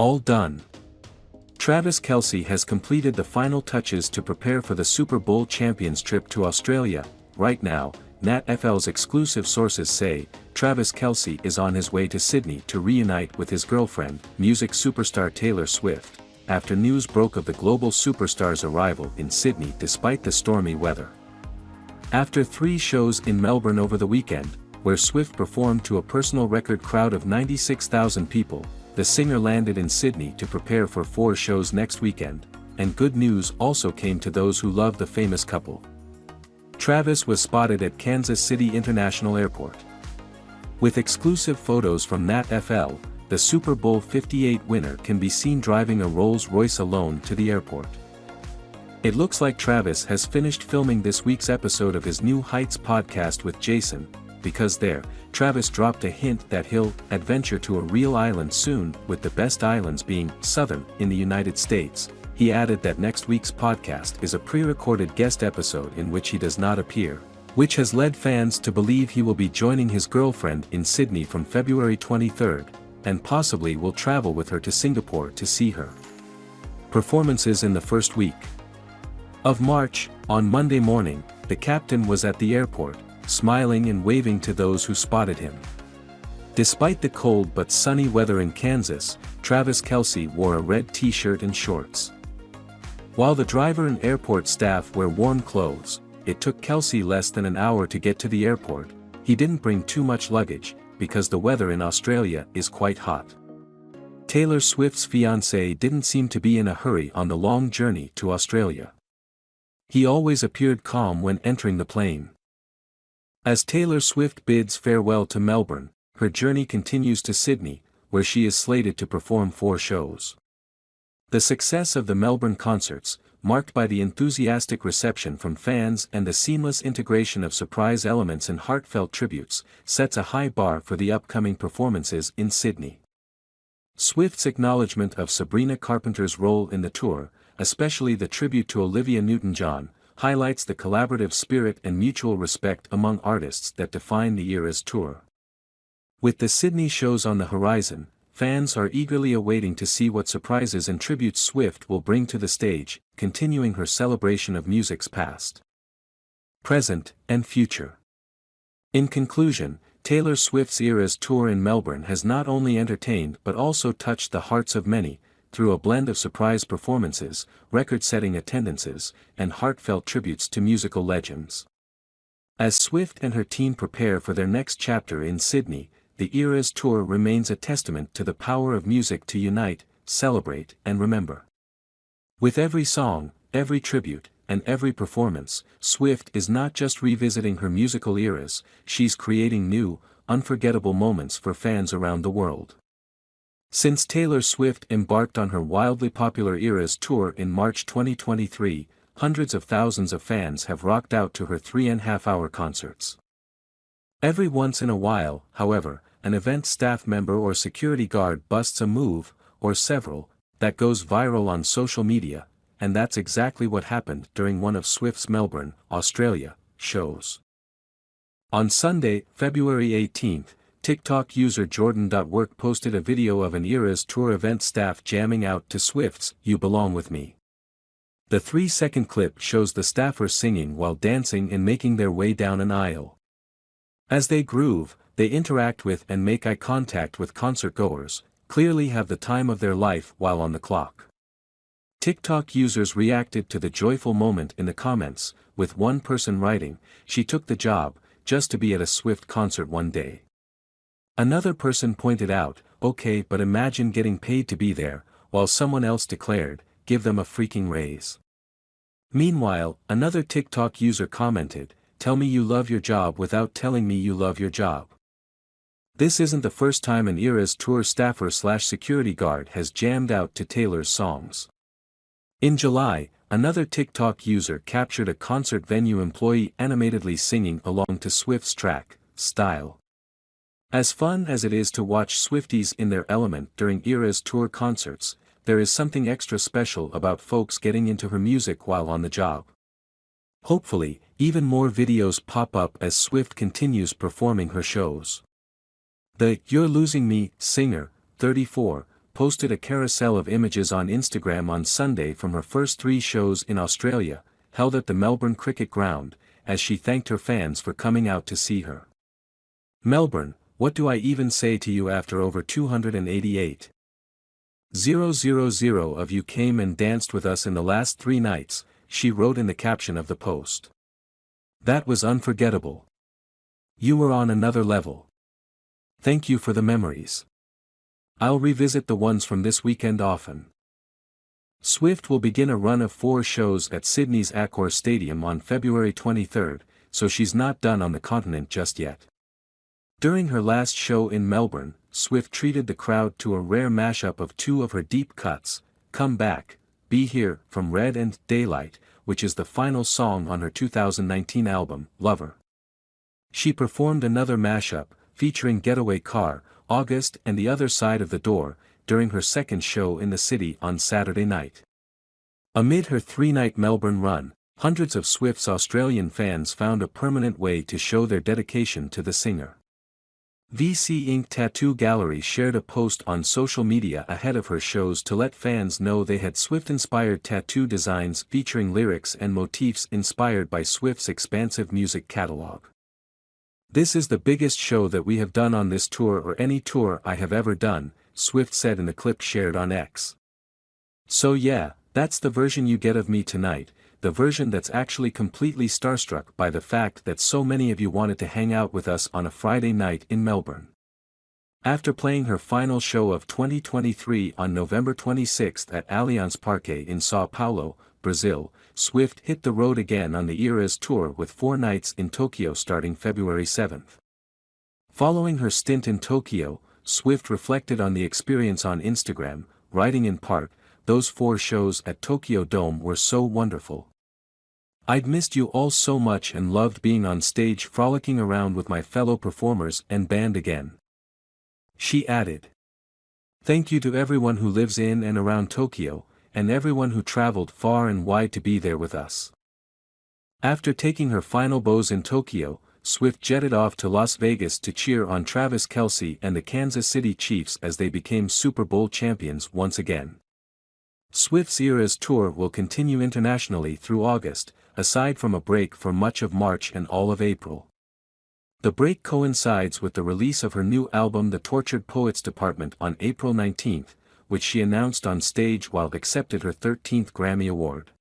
All done. Travis Kelce has completed the final touches to prepare for the Super Bowl champions trip to Australia. Right now, NatFL's exclusive sources say, Travis Kelce is on his way to Sydney to reunite with his girlfriend, music superstar Taylor Swift, after news broke of the global superstar's arrival in Sydney despite the stormy weather. After 3 shows in Melbourne over the weekend, where Swift performed to a personal record crowd of 96,000 people, the singer landed in Sydney to prepare for 4 shows next weekend, and good news also came to those who love the famous couple. Travis was spotted at Kansas City International Airport. With exclusive photos from NatFL, the Super Bowl 58 winner can be seen driving a Rolls-Royce alone to the airport. It looks like Travis has finished filming this week's episode of his New Heights podcast with Jason, because there, Travis dropped a hint that he'll adventure to a real island soon, with the best islands being southern in the United States. He added that next week's podcast is a pre-recorded guest episode in which he does not appear, which has led fans to believe he will be joining his girlfriend in Sydney from February 23rd, and possibly will travel with her to Singapore to see her. Performances in the first week of March. On Monday morning, the captain was at the airport, smiling and waving to those who spotted him. Despite the cold but sunny weather in Kansas, Travis Kelce wore a red t-shirt and shorts. While the driver and airport staff wear warm clothes, it took Kelce less than an hour to get to the airport. He didn't bring too much luggage, because the weather in Australia is quite hot. Taylor Swift's fiancé didn't seem to be in a hurry on the long journey to Australia. He always appeared calm when entering the plane. As Taylor Swift bids farewell to Melbourne, her journey continues to Sydney, where she is slated to perform 4 shows. The success of the Melbourne concerts, marked by the enthusiastic reception from fans and the seamless integration of surprise elements and heartfelt tributes, sets a high bar for the upcoming performances in Sydney. Swift's acknowledgement of Sabrina Carpenter's role in the tour, especially the tribute to Olivia Newton-John, highlights the collaborative spirit and mutual respect among artists that define the Eras tour. With the Sydney shows on the horizon, fans are eagerly awaiting to see what surprises and tributes Swift will bring to the stage, continuing her celebration of music's past, present, and future. In conclusion, Taylor Swift's Eras tour in Melbourne has not only entertained but also touched the hearts of many, through a blend of surprise performances, record-setting attendances, and heartfelt tributes to musical legends. As Swift and her team prepare for their next chapter in Sydney, the Eras tour remains a testament to the power of music to unite, celebrate, and remember. With every song, every tribute, and every performance, Swift is not just revisiting her musical eras, she's creating new, unforgettable moments for fans around the world. Since Taylor Swift embarked on her wildly popular Eras tour in March 2023, hundreds of thousands of fans have rocked out to her 3.5-hour concerts. Every once in a while, however, an event staff member or security guard busts a move, or several, that goes viral on social media, and that's exactly what happened during one of Swift's Melbourne, Australia, shows. On Sunday, February 18th, TikTok user Jordan.work posted a video of an Eras tour event staff jamming out to Swift's "You Belong With Me." The 3-second clip shows the staffers singing while dancing and making their way down an aisle. As they groove, they interact with and make eye contact with concertgoers, clearly have the time of their life while on the clock. TikTok users reacted to the joyful moment in the comments, with one person writing, "She took the job, just to be at a Swift concert one day." Another person pointed out, "Okay, but imagine getting paid to be there," while someone else declared, "Give them a freaking raise." Meanwhile, another TikTok user commented, "Tell me you love your job without telling me you love your job." This isn't the first time an Eras tour staffer/security guard has jammed out to Taylor's songs. In July, another TikTok user captured a concert venue employee animatedly singing along to Swift's track, "Style." As fun as it is to watch Swifties in their element during Eras tour concerts, there is something extra special about folks getting into her music while on the job. Hopefully, even more videos pop up as Swift continues performing her shows. The "You're Losing Me" singer, 34, posted a carousel of images on Instagram on Sunday from her first 3 shows in Australia, held at the Melbourne Cricket Ground, as she thanked her fans for coming out to see her. Melbourne, what do I even say to you after over 288,000 of you came and danced with us in the last 3 nights, she wrote in the caption of the post. That was unforgettable. You were on another level. Thank you for the memories. I'll revisit the ones from this weekend often. Swift will begin a run of 4 shows at Sydney's Accor Stadium on February 23, so she's not done on the continent just yet. During her last show in Melbourne, Swift treated the crowd to a rare mashup of 2 of her deep cuts, Come Back, Be Here from Red and Daylight, which is the final song on her 2019 album, Lover. She performed another mashup, featuring Getaway Car, August and The Other Side of the Door, during her second show in the city on Saturday night. Amid her 3-night Melbourne run, hundreds of Swift's Australian fans found a permanent way to show their dedication to the singer. VC Ink Tattoo Gallery shared a post on social media ahead of her shows to let fans know they had Swift-inspired tattoo designs featuring lyrics and motifs inspired by Swift's expansive music catalog. This is the biggest show that we have done on this tour or any tour I have ever done, Swift said in the clip shared on X. So yeah, that's the version you get of me tonight, the version that's actually completely starstruck by the fact that so many of you wanted to hang out with us on a Friday night in Melbourne. After playing her final show of 2023 on November 26 at Allianz Parque in São Paulo, Brazil, Swift hit the road again on the Eras Tour with 4 nights in Tokyo starting February 7. Following her stint in Tokyo, Swift reflected on the experience on Instagram, writing in part, "Those 4 shows at Tokyo Dome were so wonderful. I'd missed you all so much and loved being on stage frolicking around with my fellow performers and band again." She added, "Thank you to everyone who lives in and around Tokyo, and everyone who traveled far and wide to be there with us." After taking her final bows in Tokyo, Swift jetted off to Las Vegas to cheer on Travis Kelce and the Kansas City Chiefs as they became Super Bowl champions once again. Swift's Eras Tour will continue internationally through August, aside from a break for much of March and all of April. The break coincides with the release of her new album The Tortured Poets Department on April 19, which she announced on stage while accepted her 13th Grammy Award.